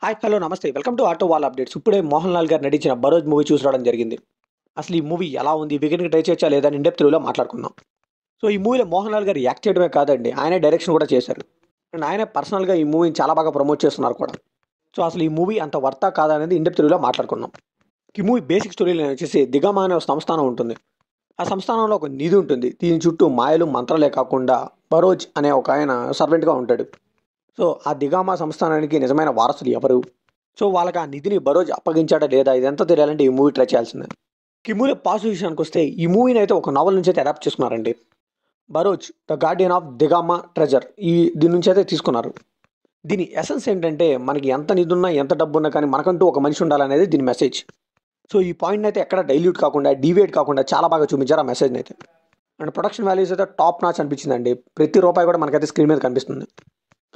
Hi hello నమస్తే welcome to auto wall updates. ఇప్పుడే మోహన్ లాల్ గారు నటించిన బరోజ్ మూవీ చూసి రావడం జరిగింది. అసలు ఈ మూవీ ఎలా ఉంది, వీకెండ్కి ట్రై చేయొచ్చా లేదా అని ఇండెప్త్ రివ్యూలో మాట్లాడుకుందాం. సో ఈ మూవీలో మోహన్ లాల్ గారు యాక్ట్ చేయడమే కాదండి, ఆయనే డైరెక్షన్ కూడా చేశారు. అండ్ ఆయనే పర్సనల్గా ఈ మూవీని చాలా బాగా ప్రమోట్ చేస్తున్నారు కూడా. సో అసలు ఈ మూవీ అంత వర్తా కాదా అనేది ఇండెప్త్ రివ్యూలో మాట్లాడుకుందాం. ఈ మూవీ బేసిక్ స్టోరీ వచ్చేసి దిగామా అనే ఒక సంస్థానం ఉంటుంది. ఆ సంస్థానంలో ఒక నిధి ఉంటుంది. దీని చుట్టూ మాయలు మంత్రాలే కాకుండా బరోజ్ అనే ఒక ఆయన సర్వెంట్గా ఉంటాడు. సో ఆ దిగామా సంస్థానానికి నిజమైన వారసులు ఎవరు, సో వాళ్ళకి ఆ నిధిని బరోజ్ అప్పగించాడా లేదా ఇదంతా తెలియాలంటే ఈ మూవీ ట్రై చేయాల్సిందే. ఈ మూవీ పాజిటివ్ విషయానికి వస్తే ఈ మూవీని అయితే ఒక నావల్ నుంచి అయితే అడాప్ట్ చేసుకున్నారండి. బరోజ్ ద గార్డియన్ ఆఫ్ దిగామా ట్రెజర్ దీని నుంచి అయితే తీసుకున్నారు. దీని ఎసెన్స్ ఏంటంటే మనకి ఎంత నిధి ఉన్నా ఎంత డబ్బు ఉన్నా కానీ మనకంటూ ఒక మనిషి ఉండాలనేది దీని మెసేజ్. సో ఈ పాయింట్ అయితే ఎక్కడ డైల్యూట్ కాకుండా డీవియేట్ కాకుండా చాలా బాగా చూపించారు ఆ మెసేజ్ని అయితే. అండ్ ప్రొడక్షన్ వాల్యూస్ అయితే టాప్ నాచ్ అనిపించిందండి. ప్రతి రూపాయి కూడా మనకైతే స్క్రీన్ మీద కనిపిస్తుంది.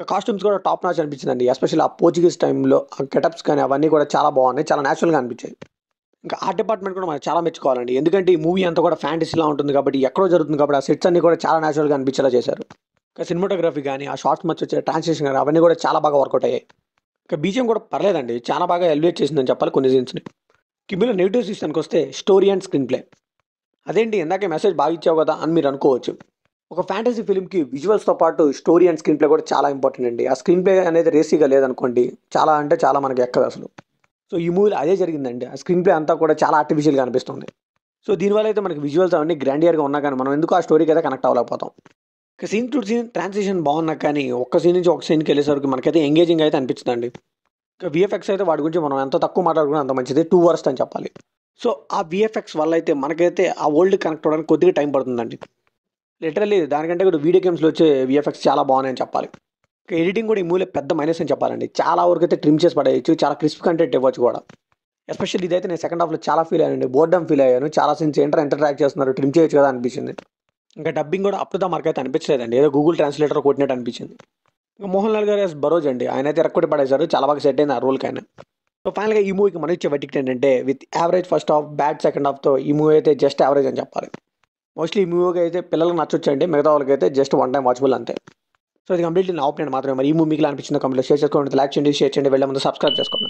కాస్ట్యూమ్స్ కూడా టాప్ నాచ్ అనిపించిందండి. ఎస్పెషల్లీ ఆ పోర్చుగీస్ టైంలో ఆ గెటప్స్ కానీ అవన్నీ కూడా చాలా బాగున్నాయి, చాలా న్యాచురల్గా అనిపించాయి. ఇంకా ఆర్ట్ డిపార్ట్మెంట్ కూడా మనకు చాలా మెచ్చుకోవాలండి. ఎందుకంటే ఈ మూవీ అంతా కూడా ఫ్యాంటసీలా ఉంటుంది కాబట్టి, ఎక్కడో జరుగుతుంది కాబట్టి ఆ సెట్స్ అన్ని కూడా చాలా న్యాచురల్గా అనిపించేలా చేశారు. ఇంకా సినిమాటోగ్రఫీ కానీ ఆ షార్ట్స్ మధ్య వచ్చే ట్రాన్స్లేషన్ కానీ అవన్నీ కూడా చాలా బాగా వర్కౌట్ అయ్యాయి. ఇంకా బీజియం కూడా పర్లేదండి, చాలా బాగా ఎలివేట్ చేసిందని చెప్పాలి కొన్ని సీన్స్ని. కిమ్మిలో నెగిటివ్ విషయానికి వస్తే స్టోరీ అండ్ స్క్రీన్ ప్లే. అదేంటి ఇందాకే మెసేజ్ బాగా ఇచ్చావు కదా అని మీరు అనుకోవచ్చు. ఒక ఫ్యాంటసీ ఫిల్మ్కి విజువల్స్తో పాటు స్టోరీ అండ్ స్క్రీన్ ప్లే కూడా చాలా ఇంపార్టెంట్ అండి. ఆ స్క్రీన్ ప్లే అనేది రేసీగా లేదనుకోండి, చాలా అంటే చాలా మనకి ఎక్కదు అసలు. సో ఈ మూవీలో అదే జరిగిందండి. ఆ స్క్రీన్ ప్లే అంతా కూడా చాలా ఆర్టిఫిషియల్గా అనిపిస్తుంది. సో దీనివల్ల అయితే మనకి విజువల్స్ అవన్నీ గ్రాండియర్గా ఉన్నా కానీ మనం ఎందుకు ఆ స్టోరీకి అయితే కనెక్ట్ అవ్వలేకపోతాం. ఇక సీన్ టు సీన్ ట్రాన్సిషన్ బాగున్నా కానీ ఒక్క సీన్ నుంచి ఒక సీన్కి వెళ్ళేసరికి మనకైతే ఎంగేజింగ్ అయితే అనిపించిందండి. ఇక విఎఫ్ఎక్స్ అయితే వాటి గురించి మనం ఎంత తక్కువ మాట్లాడుకున్నా అంత మంచిది, 2 వర్స్ట్ అని చెప్పాలి. సో ఆ విఎఫ్ఎక్స్ వల్ల అయితే మనకైతే ఆ వరల్డ్ కనెక్ట్ అవ్వడానికి కొద్దిగా టైం పడుతుందండి. లిటరల్లీ దానికంటే కూడా వీడియో గేమ్స్లో వచ్చే విఎఫ్ఎక్స్ చాలా బాగున్నాయని చెప్పాలి. ఇంకా ఎడిటింగ్ కూడా ఈ మూవీలో పెద్ద మైనస్ అని చెప్పాలండి. చాలా వరకు అయితే ట్రిమ్ చేసి పడేయచ్చు, చాలా క్రిస్ప్ కంటెంట్ ఇవ్వచ్చు కూడా. ఎస్పెషల్లీ ఇదైతే నేను సెకండ్ హాఫ్లో చాలా ఫీల్ అయ్యానండి, బోర్డమ్ ఫీల్ అయ్యాను. చాలా సీన్స్ ఇంటరాక్ట్ చేస్తున్నారు, ట్రిమ్ చేయొచ్చు కదా అనిపించింది. ఇంకా డబ్బింగ్ కూడా అప్ టు ద మార్క్ అయితే అనిపించలేదండి, ఏదో గూగుల్ ట్రాన్స్లేటర్ కొట్టినట్టు అనిపించింది. ఇంకా మోహన్ లాల్ గారు బరోజ్ అండి, ఆయన అయితే రెక్కడి పడేశారు, చాలా బాగా సెట్ అయింది ఆ రోల్కి ఆయన. సో ఫైనల్గా ఈ మూవీకి మనం ఇచ్చే వెటిక్ట్ ఏంటంటే with average first half, bad second హాఫ్తో ఈ మూవీ అయితే జస్ట్ యావరేజ్ అని చెప్పాలి. మోస్ట్లీ ఈ మూవీకి అయితే పిల్లలకు నచ్చొచ్చండి, మిగతా వాళ్ళకి అయితే జస్ట్ వన్ టైం వాచబుల్ అంతే. సో ఇది కంప్లీట్లీ నా ఒపీనియన్ మాత్రమే. మరి ఈ మూవీ మీకు అనిపించిందో కంప్లీట్ షేర్ చేసుకోండి, లైక్ చేయండి, షేర్ చేయండి, వెళ్ళే ముందు సబ్స్క్రైబ్ చేసుకోండి.